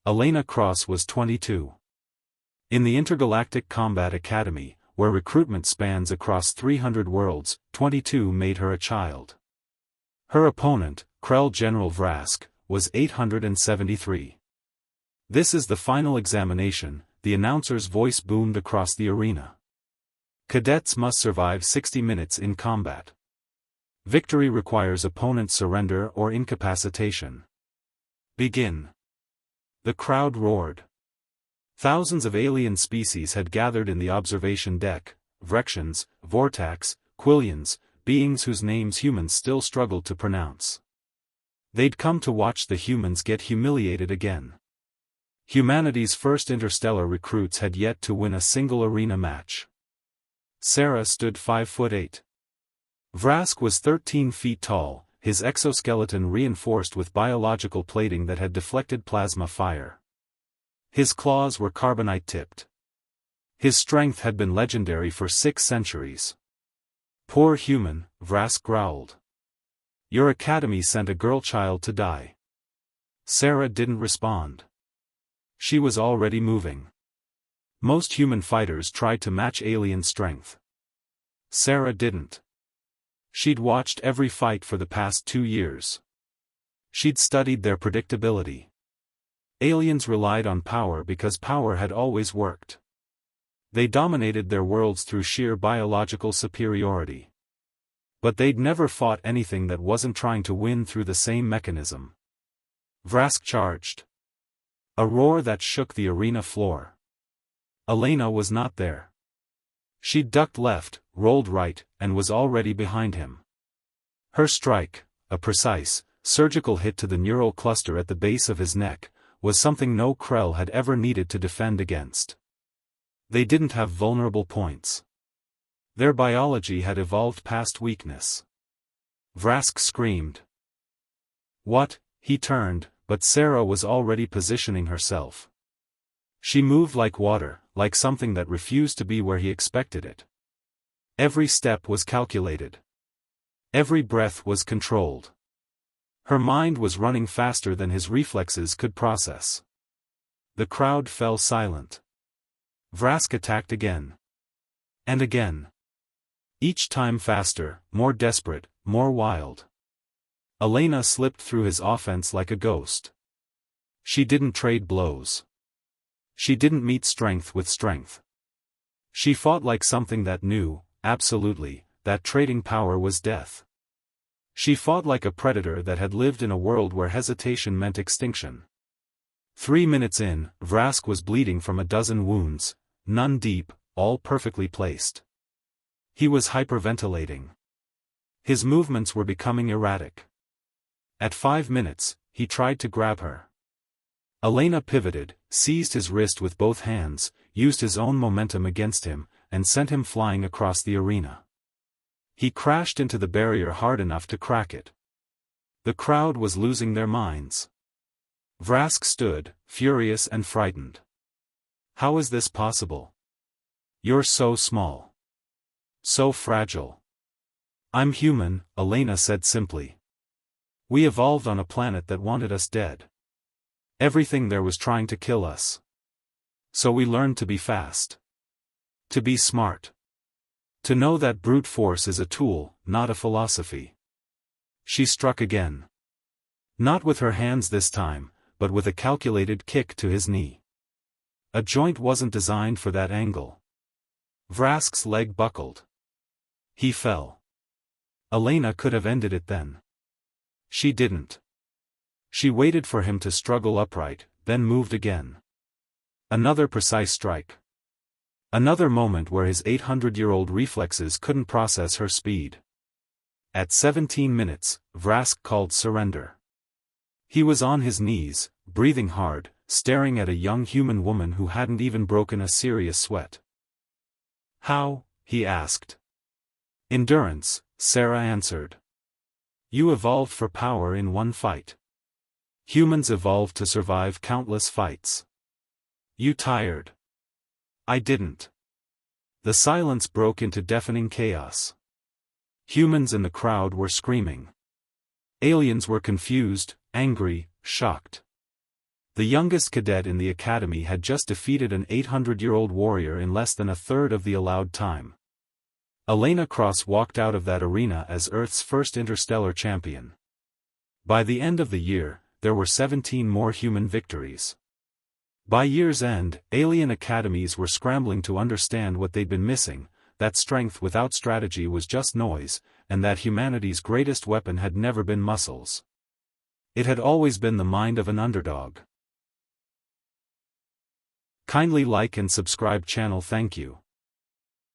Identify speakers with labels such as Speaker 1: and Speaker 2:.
Speaker 1: Elena Cross was 22. In the Intergalactic Combat Academy, where recruitment spans across 300 worlds, 22 made her a child. Her opponent, Krell General Vrask, was 873. "This is the final examination," the announcer's voice boomed across the arena. "Cadets must survive 60 minutes in combat. Victory requires opponent surrender or incapacitation. Begin." The crowd roared. Thousands of alien species had gathered in the observation deck: Vrexians, Vortax, Quillians, beings whose names humans still struggled to pronounce. They'd come to watch the humans get humiliated again. Humanity's first interstellar recruits had yet to win a single arena match. Sarah stood 5'8". Vrask was 13 feet tall, his exoskeleton reinforced with biological plating that had deflected plasma fire. His claws were carbonite-tipped. His strength had been legendary for 6 centuries. "Poor human," Vrask growled. "Your academy sent a girl child to die." Sarah didn't respond. She was already moving. Most human fighters tried to match alien strength. Sarah didn't. She'd watched every fight for the past 2 years. She'd studied their predictability. Aliens relied on power because power had always worked. They dominated their worlds through sheer biological superiority. But they'd never fought anything that wasn't trying to win through the same mechanism. Vrask charged. A roar that shook the arena floor. Elena was not there. She'd ducked left, rolled right, and was already behind him. Her strike, a precise, surgical hit to the neural cluster at the base of his neck, was something no Krell had ever needed to defend against. They didn't have vulnerable points. Their biology had evolved past weakness. Vrask screamed. "What?" He turned, but Sarah was already positioning herself. She moved like water, like something that refused to be where he expected it. Every step was calculated. Every breath was controlled. Her mind was running faster than his reflexes could process. The crowd fell silent. Vrask attacked again. And again. Each time faster, more desperate, more wild. Elena slipped through his offense like a ghost. She didn't trade blows. She didn't meet strength with strength. She fought like something that knew, absolutely, that trading power was death. She fought like a predator that had lived in a world where hesitation meant extinction. 3 minutes in, Vrask was bleeding from a dozen wounds, none deep, all perfectly placed. He was hyperventilating. His movements were becoming erratic. At 5 minutes, he tried to grab her. Elena pivoted, seized his wrist with both hands, used his own momentum against him, and sent him flying across the arena. He crashed into the barrier hard enough to crack it. The crowd was losing their minds. Vrask stood, furious and frightened. "How is this possible? You're so small. So fragile." "I'm human," Elena said simply. "We evolved on a planet that wanted us dead. Everything there was trying to kill us. So we learned to be fast. To be smart. To know that brute force is a tool, not a philosophy." She struck again. Not with her hands this time, but with a calculated kick to his knee. A joint wasn't designed for that angle. Vrask's leg buckled. He fell. Elena could have ended it then. She didn't. She waited for him to struggle upright, then moved again. Another precise strike. Another moment where his 800-year-old reflexes couldn't process her speed. At 17 minutes, Vrask called surrender. He was on his knees, breathing hard, staring at a young human woman who hadn't even broken a serious sweat. "How?" he asked. "Endurance," Sarah answered. "You evolved for power in one fight. Humans evolved to survive countless fights. You tired. I didn't." The silence broke into deafening chaos. Humans in the crowd were screaming. Aliens were confused, angry, shocked. The youngest cadet in the academy had just defeated an 800-year-old warrior in less than a third of the allowed time. Elena Cross walked out of that arena as Earth's first interstellar champion. By the end of the year, there were 17 more human victories. By year's end, alien academies were scrambling to understand what they'd been missing, that strength without strategy was just noise, and that humanity's greatest weapon had never been muscles. It had always been the mind of an underdog. Kindly like and subscribe channel. Thank you.